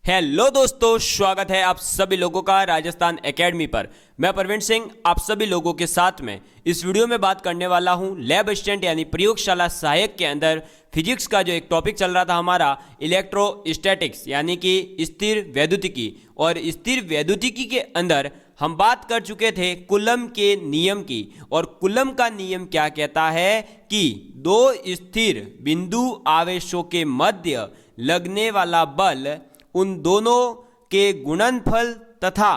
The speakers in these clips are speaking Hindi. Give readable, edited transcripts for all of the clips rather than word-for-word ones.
हेलो दोस्तों, स्वागत है आप सभी लोगों का राजस्थान एकेडमी पर। मैं प्रवीण सिंह आप सभी लोगों के साथ में इस वीडियो में बात करने वाला हूं लैब असिस्टेंट यानी प्रयोगशाला सहायक के अंदर फिजिक्स का जो एक टॉपिक चल रहा था हमारा इलेक्ट्रोस्टैटिक्स यानी कि स्थिर वैद्युतिकी। और स्थिर वैद्युतिकी के अंदर हम बात कर चुके थे कूलम के नियम की। और कूलम का नियम क्या कहता है कि दो स्थिर बिंदु आवेशों के मध्य लगने वाला बल उन दोनों के गुणनफल तथा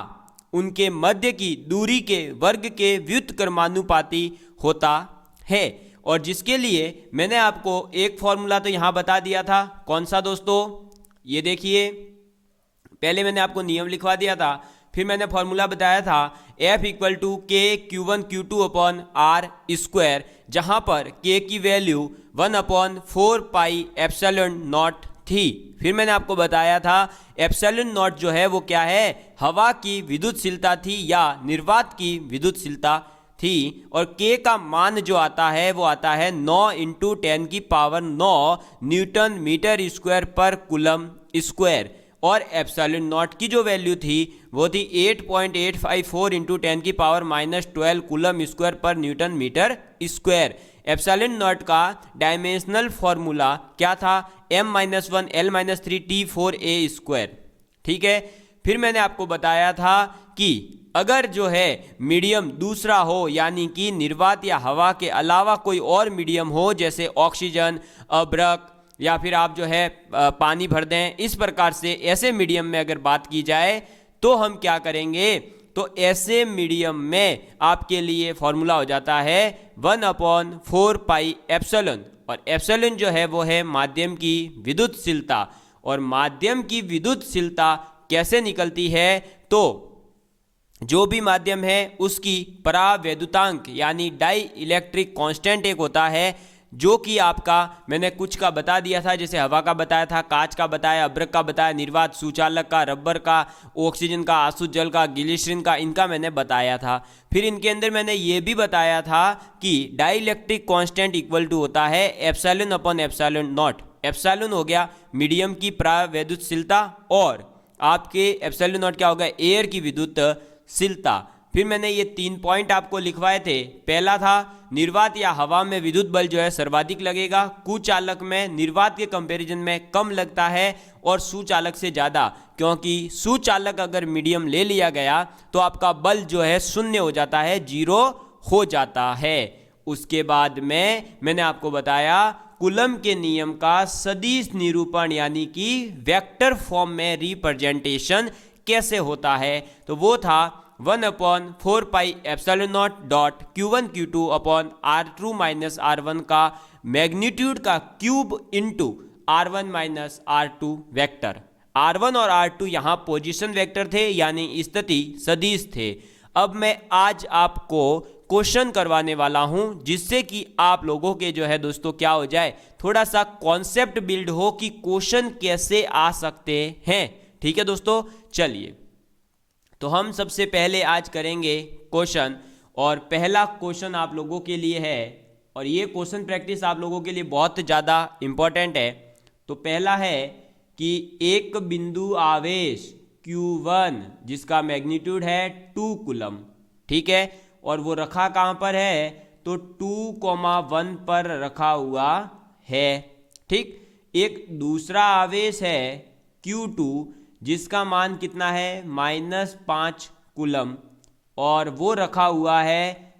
उनके मध्य की दूरी के वर्ग के व्युत्क्रमानुपाती होता है। और जिसके लिए मैंने आपको एक फॉर्मूला तो यहाँ बता दिया था। कौन सा दोस्तों? ये देखिए, पहले मैंने आपको नियम लिखवा दिया था, फिर मैंने फॉर्मूला बताया था F इक्वल टू के Q1 Q2 upon are square, जहाँ पर K की वैल्यू 1/4 पाई एप्सिलॉन नॉट थी। फिर मैंने आपको बताया था एप्सिलॉन नॉट जो है वो क्या है, हवा की विद्युतशीलता थी या निर्वात की विद्युतशीलता थी। और K का मान जो आता है वो आता है 9 × 10⁹ न्यूटन मीटर स्क्वायर पर कूलम स्क्वायर। और एप्सिलॉन नॉट की जो वैल्यू थी वो थी 8.854 × 10⁻12 कूलम स्क्वायर पर newton metre square. Epsilon naught का डायमेंशनल फॉर्मूला क्या था? m-1 l-3 T4a square. ठीक है। फिर मैंने आपको बताया था कि अगर जो है मीडियम दूसरा हो यानी कि निर्वात या हवा के अलावा कोई और मीडियम हो, जैसे ऑक्सीजन, अभ्रक या फिर आप जो है पानी भर दें, इस प्रकार से ऐसे मीडियम में अगर बात की जाए तो हम क्या करेंगे, तो ऐसे मीडियम में आपके लिए फॉर्मूला हो जाता है 1/4 पाई एप्सिलॉन। और एप्सिलॉन जो है वो है माध्यम की विद्युतशीलता। और माध्यम की विद्युतशीलता कैसे निकलती है, तो जो भी माध्यम है उसकी परावैद्युतांक यानी डाई इलेक्ट्रिक कांस्टेंट एक होता है, जो कि आपका मैंने कुछ का बता दिया था, जैसे हवा का बताया था, कांच का बताया, अभ्रक का बताया, निर्वात, सुचालक का, रबर का, ऑक्सीजन का, आसुत जल का, ग्लिसरीन का, इनका मैंने बताया था। फिर इनके अंदर मैंने ये भी बताया था कि डाइलेक्ट्रिक कांस्टेंट इक्वल टू होता है epsilon upon epsilon not. Epsilon हो गया मीडियम की परावैद्युतशीलता और आपके एप्सिलॉन नॉट क्या होगा, एयर की विद्युतशीलता। फिर मैंने ये 3 पॉइंट आपको लिखवाए थे। पहला था निर्वात या हवा में विद्युत बल जो है सर्वाधिक लगेगा, कुचालक में निर्वात के कंपैरिजन में कम लगता है और सुचालक से ज़्यादा, क्योंकि सुचालक अगर मीडियम ले लिया गया तो आपका बल जो है शून्य हो जाता है, 0 हो जाता है। उसके बाद में मैंने आपको बताया कूलम के नियम का सदिश निरूपण यानी कि वेक्टर फॉर्म में रिप्रेजेंटेशन कैसे होता है, तो वो था 1/4 pi epsilon not dot Q1 Q2 upon R2 minus R1 का मैग्नीट्यूड का cube into R1 minus R2 vector. R1 और R2 यहाँ पोजीशन वेक्टर थे यानी स्थिति सदिश थे। अब मैं आज आपको क्वेश्चन करवाने वाला हूँ, जिससे कि आप लोगों के जो है दोस्तों क्या हो जाए, थोड़ा सा कॉन्सेप्ट बिल्ड हो कि क्वेश्चन कैसे आ सकते हैं। ठीक है दोस्तों, चलिए तो हम सबसे पहले आज करेंगे क्वेश्चन। और पहला क्वेश्चन आप लोगों के लिए है, और ये क्वेश्चन प्रैक्टिस आप लोगों के लिए बहुत ज़्यादा इम्पोर्टेंट है। तो पहला है कि एक बिंदु आवेश Q1 जिसका मैग्नीट्यूड है 2 कूलम, ठीक है, और वो रखा कहाँ पर है, तो 2,1 पर रखा हुआ है। ठीक। एक दूसरा आवेश है Q2 जिसका मान कितना है, -5 कूलम, और वो रखा हुआ है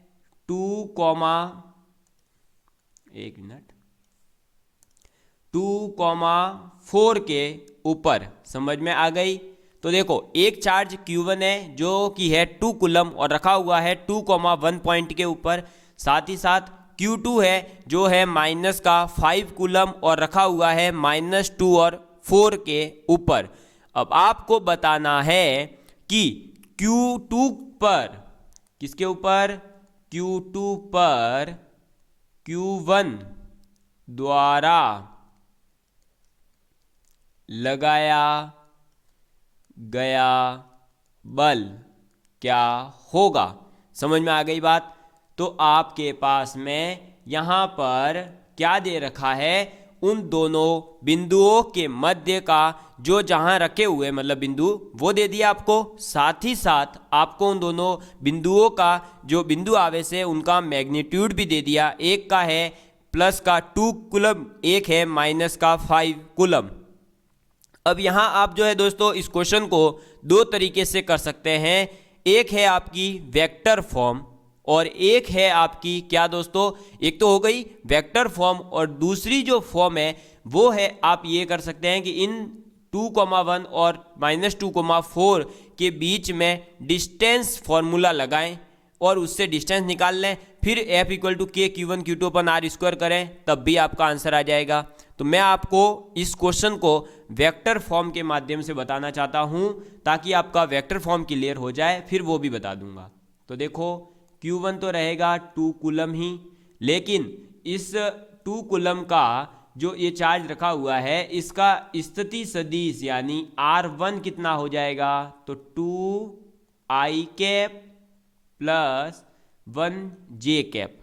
2,4 के ऊपर। समझ में आ गई? तो देखो, एक चार्ज Q1 है जो कि है 2 कूलम और रखा हुआ है 2,1 पॉइंट के ऊपर। साथ ही साथ Q2 है जो है -5 कूलम और रखा हुआ है -2 और 4 के ऊपर। अब आपको बताना है कि Q2 पर, किसके ऊपर, Q2 पर Q1 द्वारा लगाया गया बल क्या होगा। समझ में आ गई बात? तो आपके पास में यहाँ पर क्या दे रखा है, उन दोनों बिंदुओं के मध्य का जो जहां रखे हुए मतलब बिंदु वो दे दिया आपको, साथ ही साथ आपको उन दोनों बिंदुओं का जो बिंदु आवेश है उनका मैग्नीट्यूड भी दे दिया। एक का है प्लस का 2 कूलम, एक है माइनस का 5 कूलम। अब यहाँ आप जो है दोस्तों इस क्वेश्चन को दो तरीके से कर सकते हैं। एक है आपकी वेक्टर फॉर्म और एक है आपकी क्या दोस्तों, एक तो हो गई वेक्टर फॉर्म और दूसरी जो फॉर्म है वो है आप ये कर सकते हैं कि इन 2,1 और -2,4 के बीच में डिस्टेंस फॉर्मूला लगाएं और उससे डिस्टेंस निकाल लें, फिर F = K Q1 Q2 अपन R² करें, तब भी आपका आंसर आ जाएगा। तो मैं आपको इस क्वेश्चन को वेक्टर फॉर्म के माध्यम से बताना चाहता हूं ताकि आपका वेक्टर फॉर्म क्लियर हो जाए, फिर वो भी बता दूंगा। तो देखो Q1 तो रहेगा 2 कूलम ही, लेकिन इस 2 कूलम का जो ये चार्ज रखा हुआ है इसका स्थिति सदिश यानी R1 कितना हो जाएगा, तो 2i cap plus 1j cap.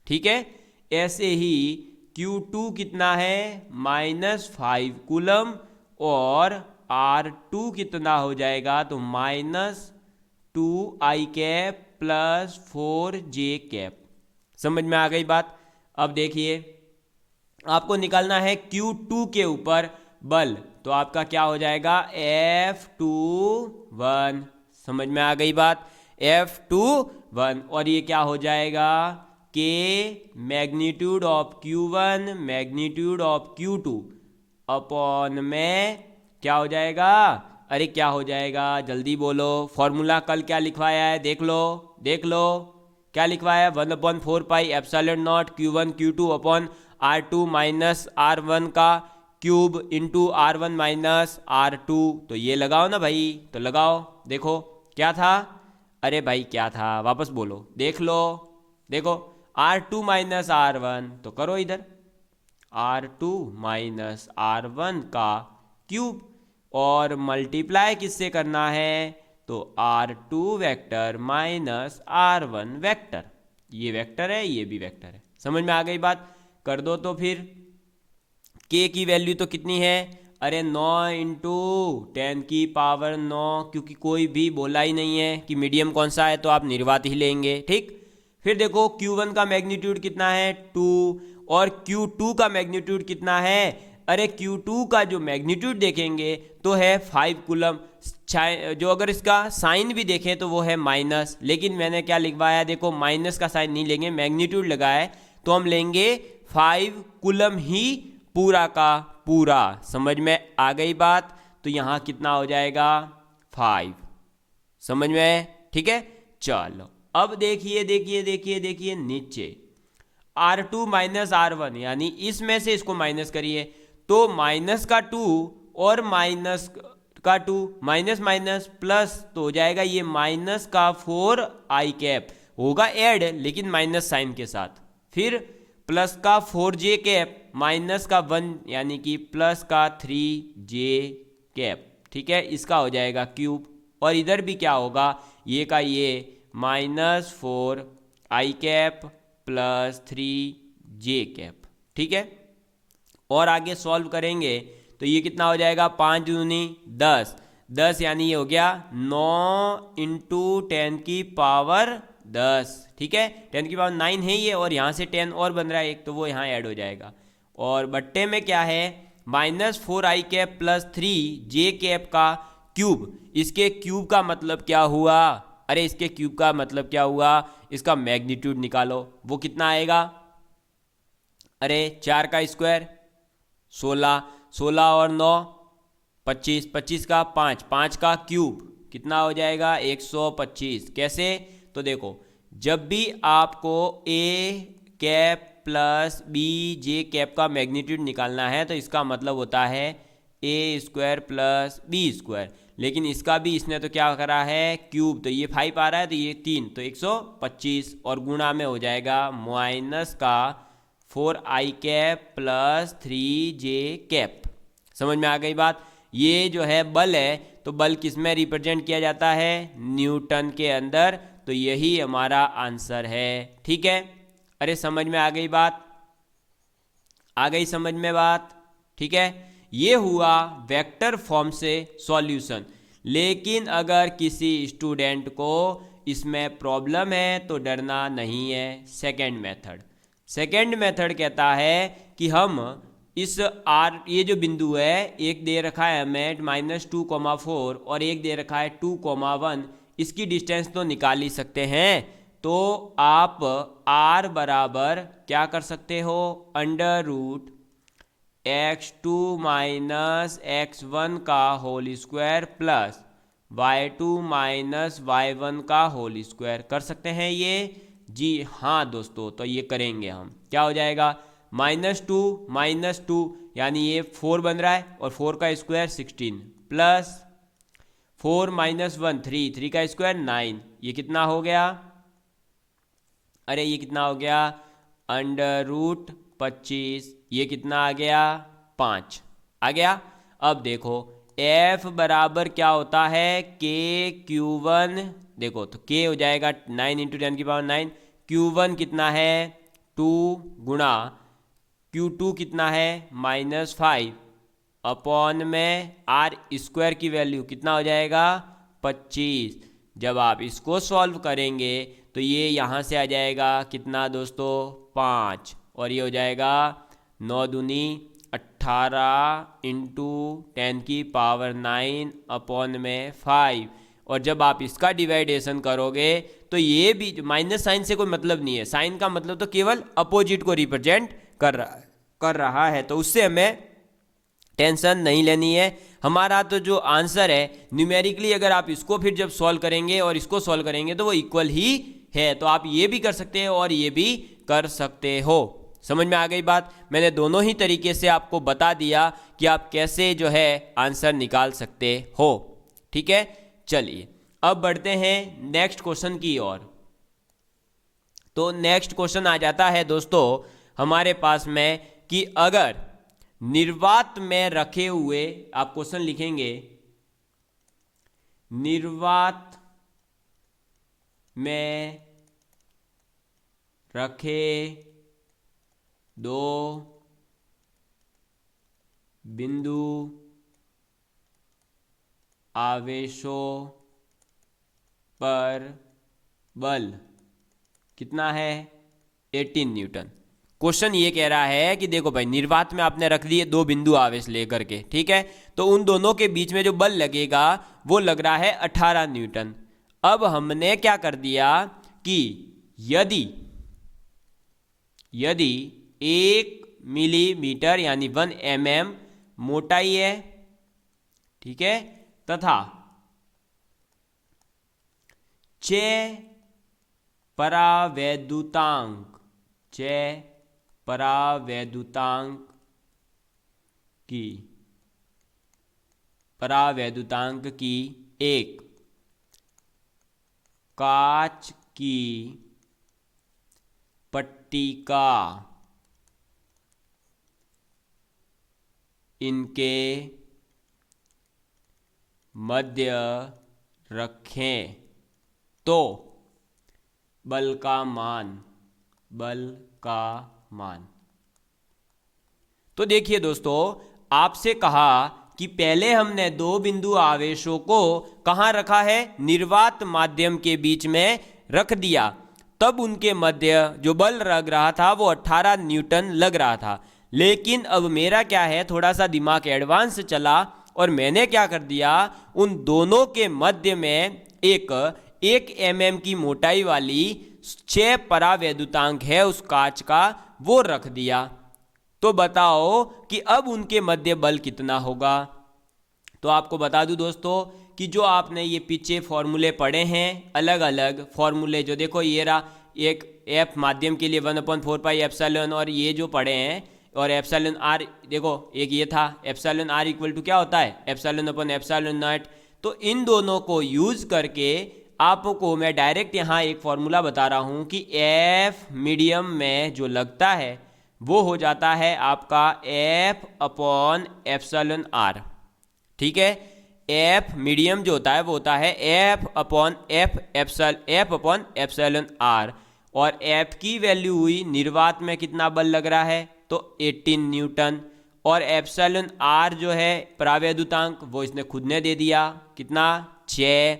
ठीक है, ऐसे ही Q2 कितना है -5 कूलम और R2 कितना हो जाएगा, तो -2i cap plus 4j cap. समझ में आ गई बात। अब देखिए आपको निकालना है Q2 के ऊपर बल, तो आपका क्या हो जाएगा F21। समझ में आ गई बात, F21। और ये क्या हो जाएगा K magnitude of Q1 magnitude of Q2 upon में क्या हो जाएगा, अरे क्या हो जाएगा जल्दी बोलो, फॉर्मूला कल क्या लिखवाया है देख लो, देख लो क्या लिखवाया है, 1/4 pi epsilon not Q1 Q2 upon R2 minus R1 का cube into R1 minus R2। तो ये लगाओ ना भाई, तो लगाओ, देखो क्या था, अरे भाई क्या था वापस बोलो, देख लो, देखो R2 माइनस R1, तो करो इधर R2 माइनस R1 का क्यूब और मल्टीप्लाई किससे करना है, तो R2 vector minus R1 vector, ये वेक्टर है ये भी वेक्टर है। समझ में आ गई बात, कर दो। तो फिर K की वैल्यू तो कितनी है, अरे 9 इंटू 10⁻⁹, क्योंकि कोई भी बोला ही नहीं है कि मीडियम कौन सा है, तो आप निर्वात ही लेंगे। ठीक, फिर देखो Q1 का मैग्नीट्यूड कितना है 2 और Q2 का मैग्नीट्यूड कितना है, अरे Q2 का जो मैग्नीट्यूड देखेंगे तो है 5 कूलम, जो अगर इसका साइन भी देखें तो वो है माइनस, लेकिन मैंने क्या लिखवाया देखो माइनस का साइन नहीं लेंगे, मैग्नीट्यूड लगाए तो हम लेंगे 5 कूलम ही पूरा का पूरा। समझ में आ गई बात, तो यहाँ कितना हो जाएगा 5। समझ में, ठीक है। चलो अब देखिए देखिए देखिए देखिए नीचे R2 माइनस R1 यानी इसमें से इसको माइनस करिए, तो माइनस का 2 और माइनस का 2 माइनस माइनस प्लस, तो हो जाएगा ये माइनस का 4i कैप होगा ऐड लेकिन माइनस साइन के साथ, फिर प्लस का 4j कैप माइनस का 1 यानी कि प्लस का 3j कैप। ठीक है, इसका हो जाएगा क्यूब और इधर भी क्या होगा, ये का ये -4i cap plus 3j cap. ठीक है, और आगे सॉल्व करेंगे तो ये कितना हो जाएगा 5 दूनी 10, 10 यानी ये हो गया 9 इंटू 10⁻10। ठीक है, 10⁻9 है ये और यहाँ से 10 और बन रहा है एक, तो वो यहाँ ऐड हो जाएगा। और बट्टे में क्या है -4i cap plus 3j cap का क्यूब, इसके क्यूब का मतलब क्या हुआ, अरे इसके क्यूब का मतलब क्या हुआ, इसका मैग्नीट्यूड निकालो, वो कितना आएगा, अरे 4 का स्क्वायर 16, 16 और 9 25, 25 का 5, 5 का क्यूब कितना हो जाएगा 125। कैसे, तो देखो जब भी आपको a cap plus bj cap का मैग्नीट्यूड निकालना है तो इसका मतलब होता है a² प्लस b², लेकिन इसका भी इसने तो क्या करा है क्यूब, तो ये 5 आ रहा है तो ये 3, तो 125 और गुणा में हो जाएगा माइनस का 4i cap plus 3j cap. समझ में आ गई बात। ये जो है बल है, तो बल किस में रिप्रेजेंट किया जाता है, न्यूटन के अंदर, तो यही हमारा आंसर है। ठीक है, अरे समझ में आ गई बात। आ गई समझ में बात? ठीक है, ये हुआ वेक्टर फॉर्म से सॉल्यूशन। लेकिन अगर किसी स्टूडेंट को इसमें प्रॉब्लम है तो डरना नहीं है। सेकेंड मेथड कहता है कि हम इस आर, ये जो बिंदु है, एक दे रखा है हमें -2,4 और एक दे रखा है 2,1, इसकी डिस्टेंस तो निकाल ही सकते हैं। तो आप r बराबर क्या कर सकते हो, √x2 - x1 का whole square plus y2 - y1 का होल स्क्वायर कर सकते हैं ये। जी हाँ दोस्तों, तो ये करेंगे हम। क्या हो जाएगा, -2 यानी ये 4 बन रहा है और 4 का स्क्वायर 16 प्लस 4 - 1 3 का स्क्वायर 9। ये कितना हो गया, अरे ये कितना हो गया, √25। ये कितना आ गया, 5 आ गया। अब देखो f बराबर क्या होता है, KQ1। देखो तो k हो जाएगा 9 × 10⁹, Q1 कितना है 2 गुणा Q2 कितना है -5 अपॉन में r² की वैल्यू कितना हो जाएगा 25। जब आप इसको सॉल्व करेंगे तो ये यहाँ से आ जाएगा कितना दोस्तों 5, और ये हो जाएगा 9 दूनी 18 × 10⁹ अपॉन में 5। और जब आप इसका डिवाइडेशन करोगे तो ये भी माइनस साइन से कोई मतलब नहीं है, साइन का मतलब तो केवल अपोजिट को रिप्रेजेंट कर रहा है, तो उससे हमें टेंशन नहीं लेनी है। हमारा तो जो आंसर है न्यूमेरिकली, अगर आप इसको फिर जब सॉल्व करेंगे और इसको सॉल्व करेंगे तो वो इक्वल ही है। तो आप ये भी कर सकते हैं और ये भी कर सकते हो। समझ में आ गई बात? मैंने दोनों ही तरीके से आपको बता दिया कि आप कैसे जो है आंसर निकाल सकते हो। ठीक है, चलिए अब बढ़ते हैं नेक्स्ट क्वेश्चन की ओर। तो नेक्स्ट क्वेश्चन आ जाता है दोस्तों हमारे पास में कि अगर निर्वात में रखे हुए, आप क्वेश्चन लिखेंगे, निर्वात में रखे 2 बिंदु आवेशों पर बल कितना है 18 न्यूटन। क्वेश्चन ये कह रहा है कि देखो भाई, निर्वात में आपने रख दिए 2 बिंदु आवेश लेकर के, ठीक है, तो उन दोनों के बीच में जो बल लगेगा वो लग रहा है 18 न्यूटन। अब हमने क्या कर दिया कि यदि 1 मिलीमीटर यानी 1 mm मोटाई है, ठीक है, तथा 6 परावैद्युतांक की एक कांच की पट्टिका इनके मध्य रखें तो बल का मान। तो देखिए दोस्तों, आपसे कहा कि पहले हमने 2 बिंदु आवेशों को कहाँ रखा है, निर्वात माध्यम के बीच में रख दिया, तब उनके मध्य जो बल लग रहा था वो 18 न्यूटन लग रहा था। लेकिन अब मेरा क्या है, थोड़ा सा दिमाग एडवांस चला और मैंने क्या कर दिया, उन दोनों के मध्य में एक 1 mm की मोटाई वाली 6 परावैद्युतांक है उस कांच का, वो रख दिया। तो बताओ कि अब उनके मध्य बल कितना होगा। तो आपको बता दूं दोस्तों कि जो आपने ये पीछे फॉर्मूले पढ़े हैं, अलग अलग फॉर्मूले, जो देखो ये रहा, एक F माध्यम के लिए 1/4 पाई एप्सिलॉन, और ये जो पढ़े हैं, और एप्सिलॉन R, देखो एक ये था एप्सिलॉन R इक्वल टू क्या होता है, ε/ε0। तो इन दोनों को यूज करके आपको मैं डायरेक्ट यहाँ एक फॉर्मूला बता रहा हूँ कि F मीडियम में जो लगता है वो हो जाता है आपका F/εr। ठीक है, F मीडियम जो होता है वो होता है F/εr, और F की वैल्यू हुई निर्वात में कितना बल लग रहा है तो 18 न्यूटन। और एप्सिलॉन आर जो है परावैद्युतांक वो इसने खुद ने दे दिया, कितना 6।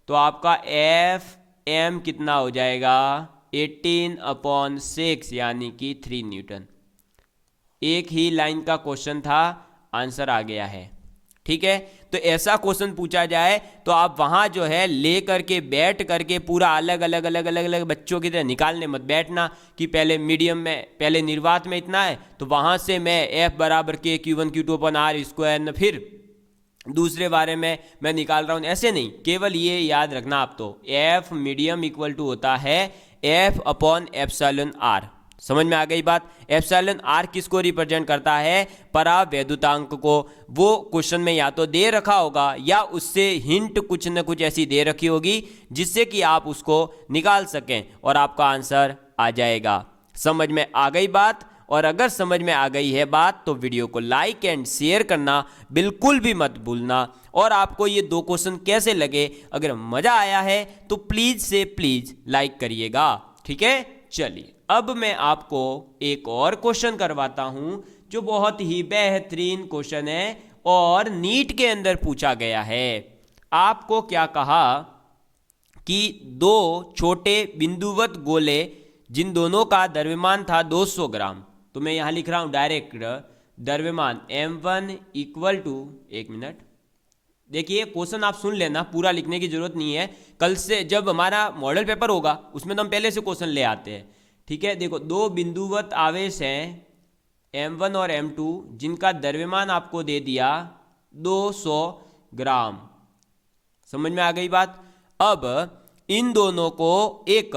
तो आपका एफ एम कितना हो जाएगा 18/6 यानी कि 3 न्यूटन। एक ही लाइन का क्वेश्चन था, आंसर आ गया है। ठीक है, तो ऐसा क्वेश्चन पूछा जाए तो आप वहां जो है ले करके बैठ करके पूरा अलग अलग अलग अलग अलग बच्चों की तरह निकालने मत बैठना कि पहले मीडियम में, पहले निर्वात में इतना है तो वहां से मैं एफ बराबर के Q1 Q2 upon are square, फिर दूसरे बारे में मैं निकाल रहा हूं, ऐसे नहीं। केवल ये याद रखना आप, तो एफ मीडियम इक्वल टू होता है एफ अपॉन एप्सिलॉन आर। समझ में आ गई बात। एप्सिलॉन आर किसको रिप्रेजेंट करता है, परावैद्युतांक को। वो क्वेश्चन में या तो दे रखा होगा या उससे हिंट कुछ न कुछ ऐसी दे रखी होगी जिससे कि आप उसको निकाल सकें और आपका आंसर आ जाएगा। समझ में आ गई बात। और अगर समझ में आ गई है बात तो वीडियो को लाइक एंड शेयर करना बिल्कुल भी मत भूलना। और आपको ये 2 क्वेश्चन कैसे लगे, अगर मजा आया है तो प्लीज से प्लीज लाइक करिएगा। ठीक है, चलिए अब मैं आपको एक और क्वेश्चन करवाता हूं जो बहुत ही बेहतरीन क्वेश्चन है और नीट के अंदर पूछा गया है। आपको क्या कहा कि 2 छोटे बिंदुवत गोले जिन दोनों का द्रव्यमान था 200 ग्राम, तो मैं यहां लिख रहा हूं डायरेक्ट द्रव्यमान m1 इक्वल टू, एक मिनट देखिए क्वेश्चन आप सुन लेना, पूरा लिखने की जरूरत नहीं है। कल से जब हमारा मॉडल पेपर होगा उसमें तो हम पहले से क्वेश्चन ले आते हैं। ठीक है, देखो 2 बिंदुवत आवेश हैं m1 और m2 जिनका द्रव्यमान आपको दे दिया 200 ग्राम। समझ में आ गई बात। अब इन दोनों को एक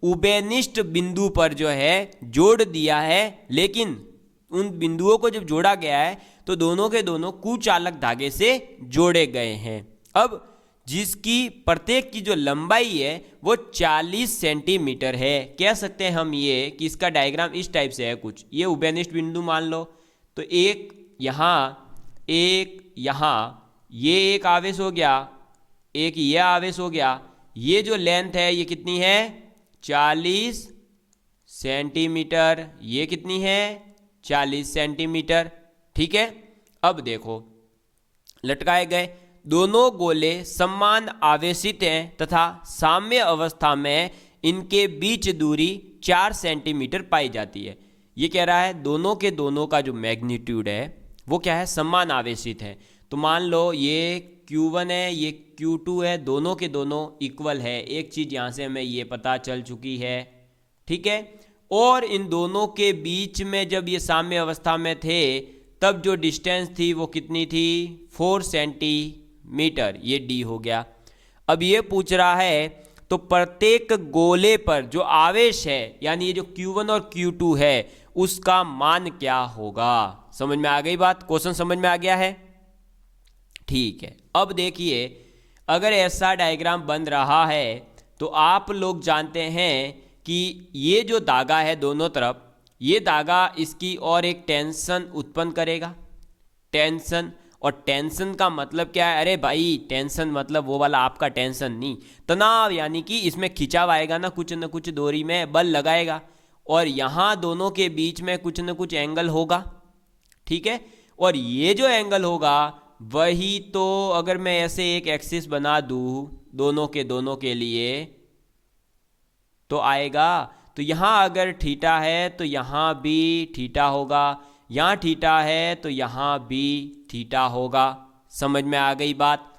उभयनिष्ठ बिंदु पर जो है जोड़ दिया है, लेकिन उन बिंदुओं को जब जोड़ा गया है तो दोनों के दोनों कुचालक धागे से जोड़े गए हैं। अब जिसकी प्रत्येक की जो लंबाई है वो 40 सेंटीमीटर है। कह सकते हैं हम ये कि इसका डायग्राम इस टाइप से है कुछ, ये उभयनिष्ठ बिंदु मान लो, तो एक यहाँ ये एक आवेश हो गया, एक ये आवेश हो गया। ये जो लेंथ है ये कितनी है 40 सेंटीमीटर, ये कितनी है 40 सेंटीमीटर। ठीक है, अब देखो लटकाए गए दोनों गोले समान आवेशित हैं तथा साम्य अवस्था में इनके बीच दूरी 4 सेंटीमीटर पाई जाती है। ये कह रहा है दोनों के दोनों का जो मैग्नीट्यूड है वो क्या है, समान आवेशित है। तो मान लो ये Q1 है, ये Q2 है, दोनों के दोनों इक्वल है। एक चीज़ यहाँ से हमें ये पता चल चुकी है। ठीक है, और इन दोनों के बीच में जब ये साम्य अवस्था में थे तब जो डिस्टेंस थी वो कितनी थी 4 सेंटीमीटर, ये D हो गया। अब ये पूछ रहा है तो प्रत्येक गोले पर जो आवेश है यानी ये जो Q1 और Q2 है उसका मान क्या होगा। समझ में आ गई बात, क्वेश्चन समझ में आ गया है। ठीक है, अब देखिए अगर ऐसा डायग्राम बन रहा है तो आप लोग जानते हैं कि ये जो धागा है दोनों तरफ, ये धागा इसकी और एक टेंशन उत्पन्न करेगा। टेंशन, और टेंशन का मतलब क्या है, अरे भाई टेंशन मतलब वो वाला आपका टेंशन नहीं, तनाव, यानी कि इसमें खिंचाव आएगा ना कुछ डोरी में, बल लगाएगा और यहाँ दोनों के बीच में कुछ न कुछ एंगल होगा। ठीक है, और ये जो एंगल होगा वही तो अगर मैं ऐसे एक एक्सिस बना दूँ दोनों के लिए तो आएगा। तो यहाँ अगर थीटा है तो यहाँ भी थीटा होगा, यहाँ थीटा है तो यहाँ भी थीटा होगा। समझ में आ गई बात।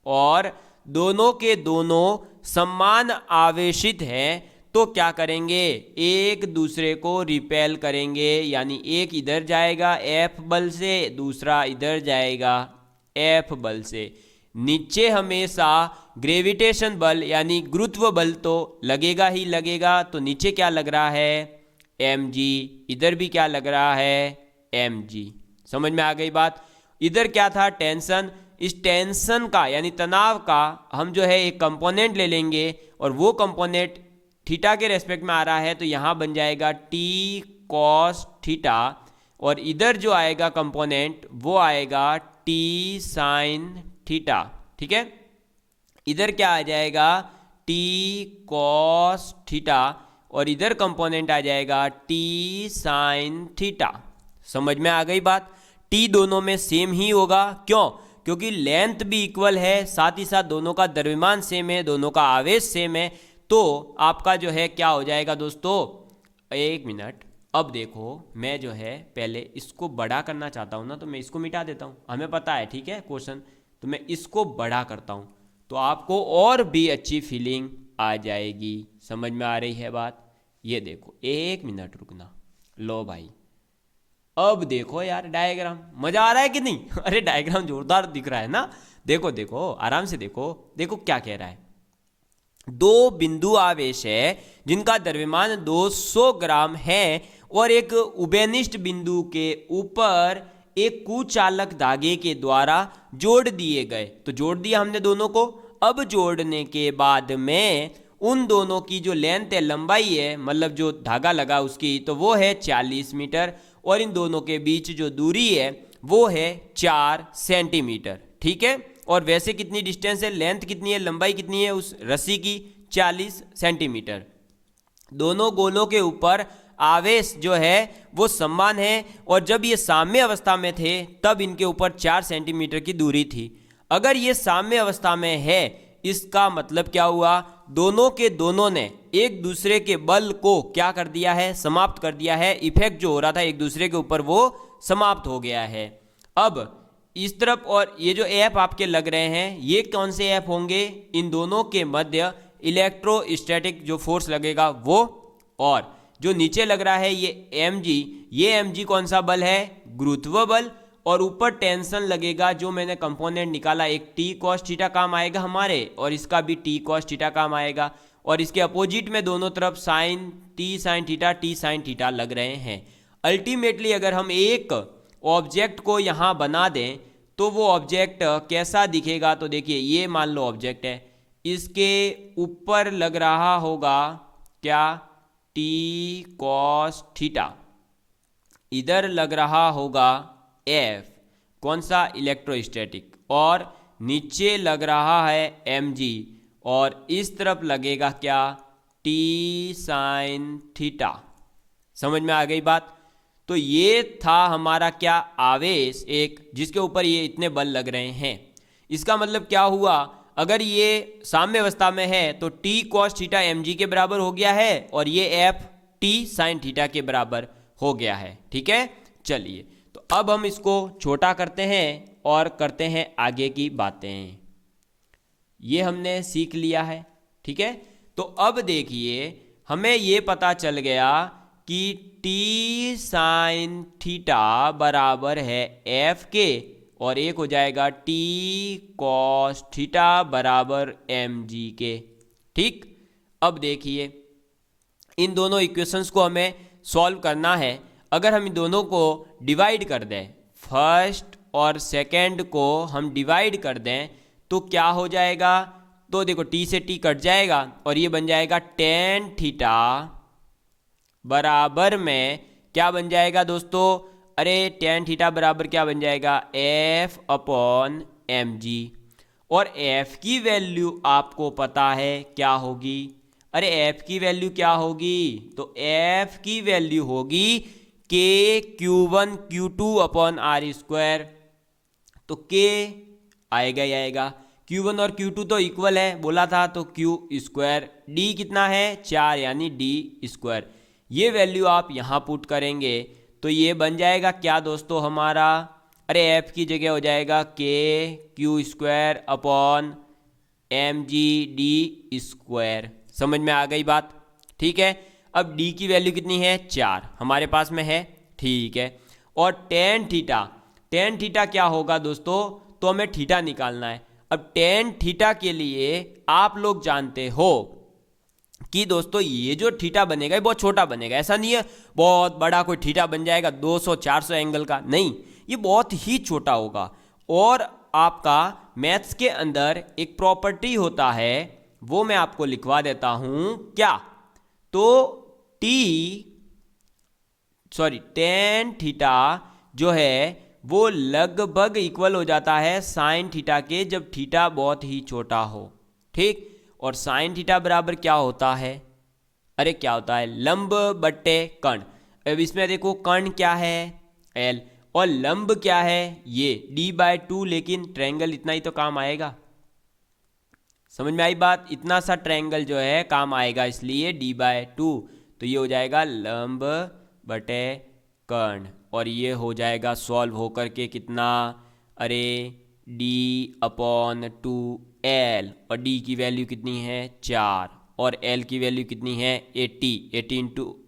और दोनों के दोनों समान आवेशित हैं तो क्या करेंगे, एक दूसरे को रिपेल करेंगे, यानी एक इधर जाएगा F बल से, दूसरा इधर जाएगा F बल से। नीचे हमेशा ग्रेविटेशन बल यानी गुरुत्व बल तो लगेगा ही लगेगा, तो नीचे क्या लग रहा है mg, इधर भी क्या लग रहा है mg। समझ में आ गई बात। इधर क्या था टेंशन, इस टेंशन का यानी तनाव का हम जो है एक कंपोनेंट ले लेंगे और वो कंपोनेंट थीटा के रेस्पेक्ट में आ रहा है तो यहाँ बन जाएगा t cos थीटा, और इधर जो आएगा कंपोनेंट वो आएगा t sin थीटा। ठीक है, इधर क्या आ जाएगा t cos थीटा और इधर कंपोनेंट आ जाएगा t sin थीटा। समझ में आ गई बात। टी दोनों में सेम ही होगा, क्यों? क्योंकि लेंथ भी इक्वल है, साथ ही साथ दोनों का द्रव्यमान सेम है, दोनों का आवेश सेम है। तो आपका जो है क्या हो जाएगा दोस्तों, एक मिनट, अब देखो मैं जो है पहले इसको बड़ा करना चाहता हूँ ना, तो मैं इसको मिटा देता हूँ, हमें पता है, ठीक है क्वेश्चन, तो मैं इसको बड़ा करता हूँ तो आपको और भी अच्छी फीलिंग आ जाएगी। समझ में आ रही है बात? ये देखो, एक मिनट रुकना, लो भाई, अब देखो यार डायग्राम, मजा आ रहा है कि नहीं? अरे डायग्राम जोरदार दिख रहा है ना, देखो देखो आराम से देखो, देखो क्या कह रहा है। दो बिंदु आवेश है जिनका द्रव्यमान 200 ग्राम है और एक उभयनिष्ठ बिंदु के ऊपर एक कुचालक धागे के द्वारा जोड़ दिए गए। तो जोड़ दिया हमने दोनों को। अब जोड़ने के बाद में उन दोनों की जो लेंथ है, लंबाई है, मतलब जो धागा लगा उसकी, तो वो है 40 मीटर और इन दोनों के बीच जो दूरी है वो है 4 सेंटीमीटर। ठीक है, और वैसे कितनी डिस्टेंस है, लेंथ कितनी है, लंबाई कितनी है उस रस्सी की, 40 सेंटीमीटर। दोनों गोलों के ऊपर आवेश जो है वो समान है और जब ये साम्य अवस्था में थे तब इनके ऊपर 4 सेंटीमीटर की दूरी थी। अगर ये साम्य अवस्था में है, इसका मतलब क्या हुआ, दोनों के दोनों ने एक दूसरे के बल को क्या कर दिया है, समाप्त कर दिया है। इफेक्ट जो हो रहा था एक दूसरे के ऊपर वो समाप्त हो गया है। अब इस तरफ और ये जो ऐप आपके लग रहे हैं, ये कौन से ऐप होंगे, इन दोनों के मध्य इलेक्ट्रोस्टैटिक जो फोर्स लगेगा वो, और जो नीचे लग रहा है ये mg, ये mg कौन सा बल है, गुरुत्व बल, और ऊपर टेंशन लगेगा जो मैंने कंपोनेंट निकाला, एक टी कॉस थीटा काम आएगा हमारे और इसका भी टी कॉस थीटा काम आएगा, और इसके अपोजिट में दोनों तरफ sine t sine theta t sine theta लग रहे हैं। अल्टीमेटली अगर हम एक ऑब्जेक्ट को यहाँ बना दें तो वो ऑब्जेक्ट कैसा दिखेगा, तो देखिए ये मान लो ऑब्जेक्ट है, इसके ऊपर लग रहा होगा क्या, टी कॉस थीटा, इधर लग रहा होगा एफ, कौन सा, इलेक्ट्रोस्टैटिक, और नीचे लग रहा है mg, और इस तरफ लगेगा क्या, टी साइन थीटा। समझ में आ गई बात? तो ये था हमारा क्या, आवेश एक, जिसके ऊपर ये इतने बल लग रहे हैं। इसका मतलब क्या हुआ, अगर ये साम्य अवस्था में है तो टी कॉस थीटा mg के बराबर हो गया है और ये एफ टी साइन थीटा के बराबर हो गया है। ठीक है, चलिए तो अब हम इसको छोटा करते हैं और करते हैं आगे की बातें। ये हमने सीख लिया है, ठीक है। तो अब देखिए हमें ये पता चल गया कि टी साइन थीटा बराबर है एफ के, और एक हो जाएगा टी कॉस थीटा बराबर एम जी के। ठीक, अब देखिए इन दोनों इक्वेशंस को हमें सॉल्व करना है। अगर हम इन दोनों को डिवाइड कर दें, फर्स्ट और सेकंड को हम डिवाइड कर दें तो क्या हो जाएगा, तो देखो टी से टी कट जाएगा और ये बन जाएगा टेन थीटा बराबर में क्या बन जाएगा दोस्तों, अरे टेन थीटा बराबर क्या बन जाएगा, एफ अपॉन एम जी। और एफ की वैल्यू आपको पता है क्या होगी, अरे एफ की वैल्यू क्या होगी, तो एफ की वैल्यू होगी के Q1 Q2 upon are square. तो के आएगा ही आएगा, Q1 और Q2 तो इक्वल है बोला था, तो Q स्क्वायर, डी कितना है 4 यानी डी स्क्वायर। ये वैल्यू आप यहाँ पुट करेंगे तो ये बन जाएगा क्या दोस्तों हमारा, अरे एफ की जगह हो जाएगा k q square upon m g d square. समझ में आ गई बात? ठीक है, अब डी की वैल्यू कितनी है 4 हमारे पास में है, ठीक है। और टेन थीटा क्या होगा दोस्तों, तो हमें थीटा निकालना है। अब टेन थीटा के लिए आप लोग जानते हो कि दोस्तों ये जो थीटा बनेगा ये बहुत छोटा बनेगा, ऐसा नहीं है बहुत बड़ा कोई थीटा बन जाएगा 200-400 एंगल का, नहीं, ये बहुत ही छोटा होगा। और आपका मैथ्स के अंदर एक प्रॉपर्टी होता है, वो मैं आपको लिखवा देता हूं क्या, तो टेन थीटा जो है वो लगभग इक्वल हो जाता है साइन थीटा के, जब थीटा बहुत ही छोटा हो। ठीक, और साइन थीटा बराबर क्या होता है, अरे क्या होता है, लंब बट्टे कर्ण। अब इसमें देखो कर्ण क्या है, एल। और लंब क्या है, ये d/2, लेकिन ट्रायंगल इतना ही तो काम आएगा। समझ में आई बात, इतना सा ट्रायंगल जो है काम आएगा, इसलिए d/2। तो ये हो जाएगा लंब बटे कर्ण, और ये हो जाएगा सॉल्व होकर के कितना, अरे d/2l, और d की वैल्यू कितनी है 4, और l की वैल्यू कितनी है 40 इंटू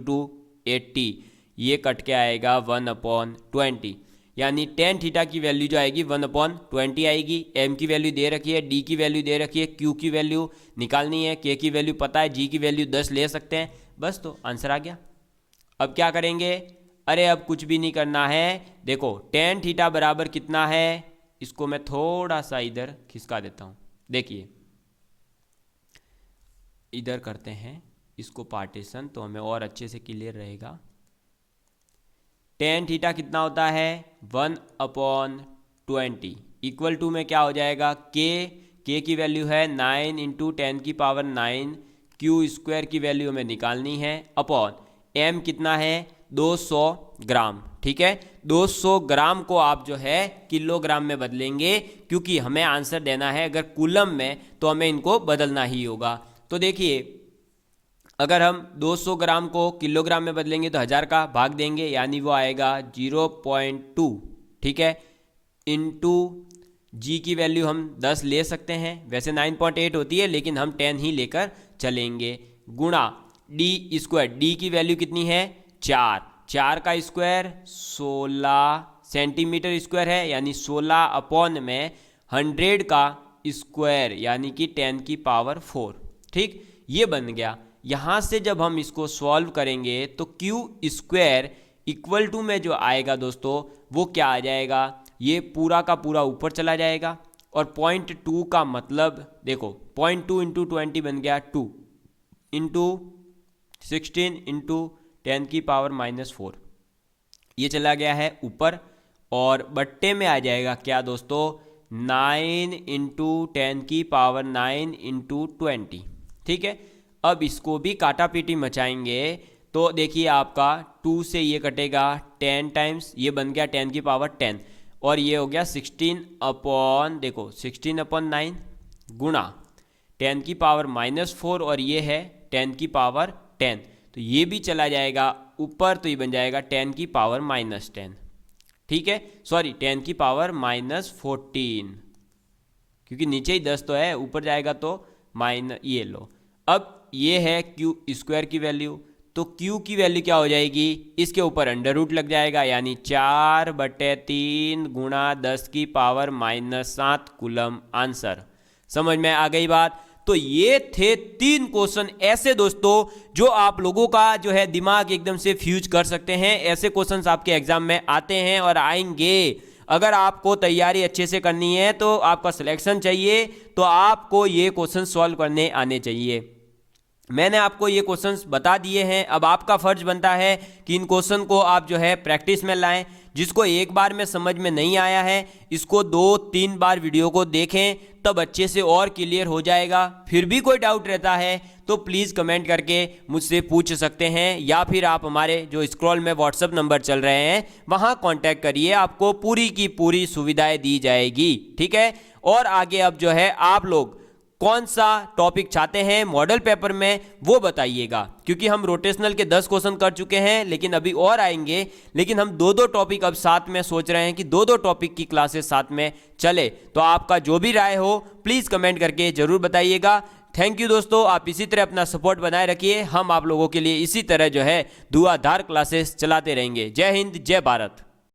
2 80, ये कट के आएगा 1/20, यानी tan थीटा की वैल्यू जो आएगी 1/20 आएगी। m की वैल्यू दे रखी है, d की वैल्यू दे रखी है, q की वैल्यू निकालनी है, k की वैल्यू पता है, g की वैल्यू 10 ले सकते हैं, बस तो आंसर आ गया। अब क्या करेंगे, अरे अब कुछ भी नहीं करना है, देखो tan थीटा बराबर कितना है, इसको मैं थोड़ा सा इधर खिसका देता हूँ। देखिए इधर करते हैं इसको पार्टीशन, तो हमें और अच्छे से क्लियर रहेगा। tan थीटा कितना होता है 1/20 इक्वल टू में क्या हो जाएगा, k की वैल्यू है 9 इंटू 10⁹, q² की वैल्यू हमें निकालनी है, अपॉन m कितना है 200 ग्राम। ठीक है, 200 ग्राम को आप जो है किलोग्राम में बदलेंगे, क्योंकि हमें आंसर देना है अगर कूलम में तो हमें इनको बदलना ही होगा। तो देखिए अगर हम 200 ग्राम को किलोग्राम में बदलेंगे तो 1000 का भाग देंगे, यानी वो आएगा 0.2। ठीक है, इंटू जी की वैल्यू हम 10 ले सकते हैं, वैसे 9.8 होती है लेकिन हम 10 ही लेकर चलेंगे, गुणा d², d की वैल्यू कितनी है 4 का स्क्वायर 16 सेंटीमीटर स्क्वायर है, यानी 16 में 100 का स्क्वायर, यानी कि 10⁴। ठीक, ये बन गया। यहाँ से जब हम इसको सॉल्व करेंगे तो q² इक्वल टू में जो आएगा दोस्तों वो क्या आ जाएगा, ये पूरा का पूरा ऊपर चला जाएगा, और 0.2 का मतलब देखो 0.2 इंटू 20 बन गया 2 इंटू 16 इंटू 10⁻⁴, ये चला गया है ऊपर, और बट्टे में आ जाएगा क्या दोस्तों 9 इंटू 10⁹ इंटू 20। ठीक है, अब इसको भी काटा पीटी मचाएंगे तो देखिए आपका 2 से ये कटेगा 10 टाइम्स, ये बन गया 10⁻10, और ये हो गया 16/9 गुणा 10⁻⁴, और ये है 10⁻10, तो ये भी चला जाएगा ऊपर, तो ये बन जाएगा 10⁻⁻10। ठीक है, सॉरी 10⁻⁻14, क्योंकि नीचे ही 10 तो है, ऊपर जाएगा तो ये लो। अब ये है q² की वैल्यू, तो q की वैल्यू क्या हो जाएगी, इसके ऊपर अंडर रूट लग जाएगा, यानी 4/3 गुणा 10⁻⁷ कूलम आंसर। समझ में आ गई बात। तो ये थे 3 क्वेश्चन ऐसे दोस्तों जो आप लोगों का जो है दिमाग एकदम से फ्यूज कर सकते हैं। ऐसे क्वेश्चंस आपके एग्जाम में आते हैं और आएंगे। अगर आपको तैयारी अच्छे से करनी है तो आपका सिलेक्शन चाहिए, तो आपको ये क्वेश्चन सॉल्व करने आने चाहिए। मैंने आपको ये क्वेश्चंस बता दिए हैं, अब आपका फर्ज बनता है कि इन क्वेश्चन को आप जो है प्रैक्टिस में लाएं। जिसको एक बार में समझ में नहीं आया है, इसको 2-3 बार वीडियो को देखें, तब अच्छे से और क्लियर हो जाएगा। फिर भी कोई डाउट रहता है तो प्लीज़ कमेंट करके मुझसे पूछ सकते हैं, या फिर आप हमारे जो स्क्रॉल में व्हाट्सएप नंबर चल रहे हैं वहाँ कांटेक्ट करिए, आपको पूरी की पूरी सुविधाएं दी जाएगी। ठीक है, और आगे अब जो है आप लोग कौन सा टॉपिक चाहते हैं मॉडल पेपर में वो बताइएगा, क्योंकि हम रोटेशनल के 10 क्वेश्चन कर चुके हैं, लेकिन अभी और आएंगे। लेकिन हम 2-2 टॉपिक अब साथ में सोच रहे हैं कि 2-2 टॉपिक की क्लासेस साथ में चले। तो आपका जो भी राय हो प्लीज़ कमेंट करके ज़रूर बताइएगा। थैंक यू दोस्तों, आप इसी तरह अपना सपोर्ट बनाए रखिए। हम आप लोगों के लिए इसी तरह जो है धुआंधार क्लासेस चलाते रहेंगे। जय हिंद, जय भारत।